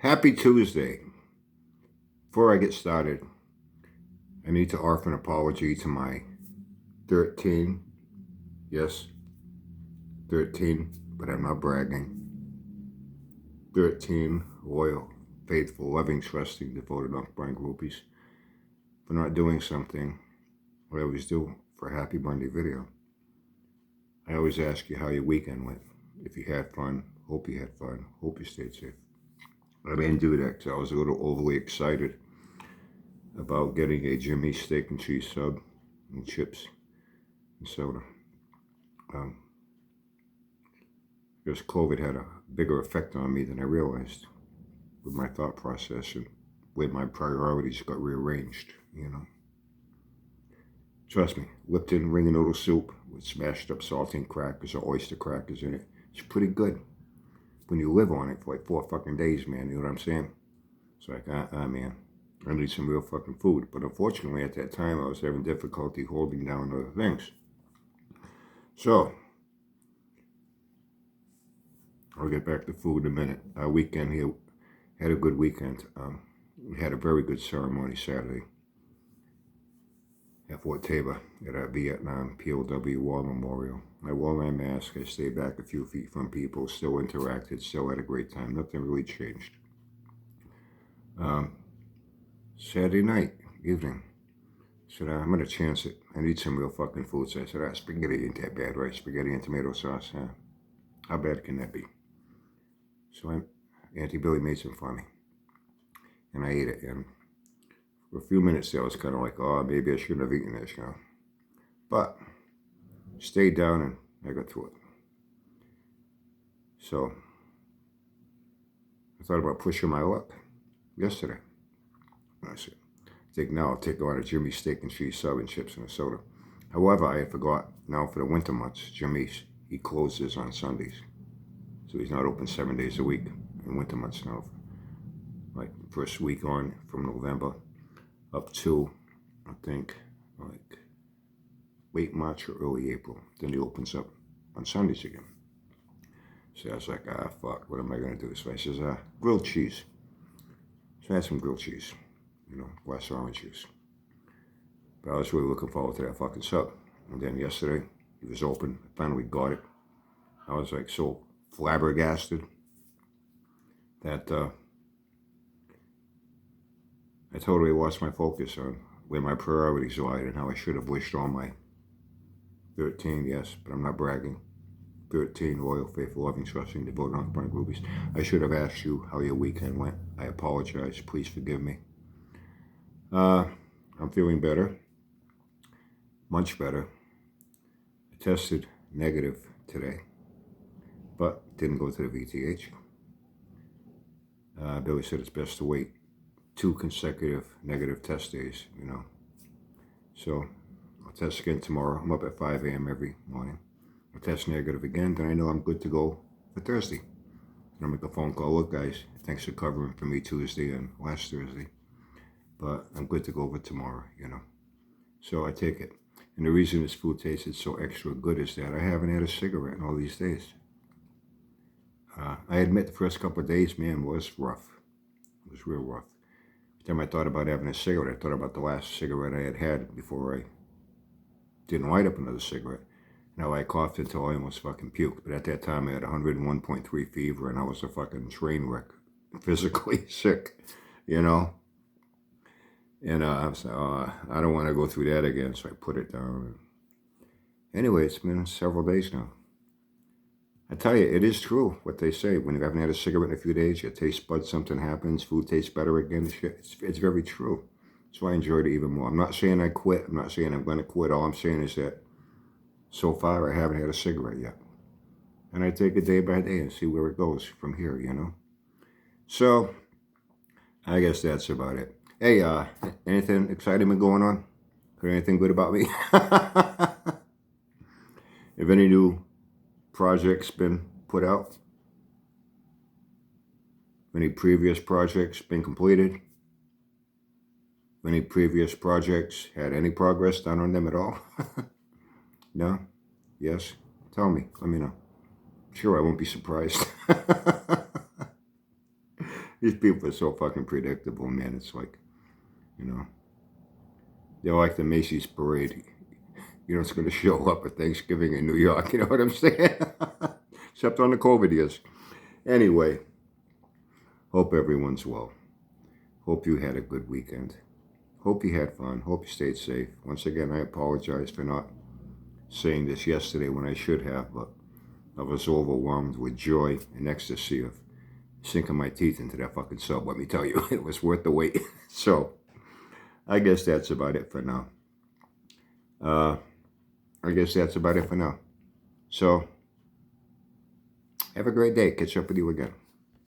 Happy Tuesday. Before I get started, I need to offer an apology to my 13, yes, 13, but I'm not bragging, 13 loyal, faithful, loving, trusting, devoted Uncle groupies for not doing something I always do for a Happy Monday video. I always ask you how your weekend went. If you had fun, hope you had fun, hope you stayed safe. I didn't do that because I was a little overly excited about getting a Jimmy's steak and cheese sub and chips and soda. Because COVID had a bigger effect on me than I realized with my thought process and where my priorities got rearranged. Trust me, Lipton ring and noodle soup with smashed up saltine crackers or oyster crackers in it. It's pretty good when you live on it for like 4 fucking days, man. You know what I'm saying? It's like, man, I need some real fucking food. But unfortunately, at that time, I was having difficulty holding down other things. So, I'll get back to food in a minute. Our weekend here, had a good weekend. We had a very good ceremony Saturday at Fort Taber at our Vietnam POW War Memorial. I wore my mask. I stayed back a few feet from people, still interacted, still had a great time. Nothing really changed. Saturday night, evening, I said, I'm going to chance it. I need some real fucking food. So I said, spaghetti ain't that bad, right? Spaghetti and tomato sauce. How bad can that be? So Auntie Billy made some for me. And I ate it. And for a few minutes there, I was kind of like, oh, maybe I shouldn't have eaten this. But stayed down and I got through it. So I thought about pushing my luck yesterday. I said, I think now I'll take on a Jimmy's steak and cheese sub and chips and a soda. However, I forgot now for the winter months, Jimmy's, he closes on Sundays. So he's not open 7 days a week in winter months now. Like first week on from November up to, I think, like late March or early April. Then he opens up on Sundays again. So I was like, fuck, what am I going to do? So I says, grilled cheese. So I had some grilled cheese, glass of orange juice. But I was really looking forward to that fucking sub. And then yesterday, he was open. I finally got it. I was like so flabbergasted that I totally lost my focus on where my priorities lied and how I should have wished all my 13, yes, but I'm not bragging, 13 loyal, faithful, loving, trusting, devoted Uncle groupies. I should have asked you how your weekend went. I apologize. Please forgive me. I'm feeling better, much better. I tested negative today, but didn't go to the VTH. Billy said it's best to wait 2 consecutive negative test days, So I'll test again tomorrow. I'm up at 5 a.m. every morning. I'll test negative again, then I know I'm good to go for Thursday. And I'll make a phone call. Look, guys, thanks for covering for me Tuesday and last Thursday. But I'm good to go for tomorrow, So I take it. And the reason this food tasted so extra good is that I haven't had a cigarette in all these days. I admit the first couple of days, man, was rough. It was real rough. Every time I thought about having a cigarette, I thought about the last cigarette I had before I didn't light up another cigarette. Now I coughed until I almost fucking puked. But at that time, I had 101.3 fever, and I was a fucking train wreck, physically sick, And I was like, I don't want to go through that again, so I put it down. Anyway, it's been several days now. I tell you, it is true what they say. When you haven't had a cigarette in a few days, your taste buds, something happens, food tastes better again. It's very true. That's why I enjoyed it even more. I'm not saying I quit. I'm not saying I'm going to quit. All I'm saying is that so far I haven't had a cigarette yet. And I take it day by day and see where it goes from here, So, I guess that's about it. Hey, anything exciting been going on? Or anything good about me? Have any new projects been put out? Any previous projects been completed? Any previous projects had any progress done on them at all? No? Yes? Tell me. Let me know. Sure, I won't be surprised. These people are so fucking predictable, man. It's like, you know, they're like the Macy's parade. You know, it's going to show up at Thanksgiving in New York. You know what I'm saying? Except on the COVID years. Anyway, hope everyone's well. Hope you had a good weekend. Hope you had fun. Hope you stayed safe. Once again, I apologize for not saying this yesterday when I should have, but I was overwhelmed with joy and ecstasy of sinking my teeth into that fucking sub. Let me tell you, it was worth the wait. So, I guess that's about it for now. So, have a great day. Catch up with you again.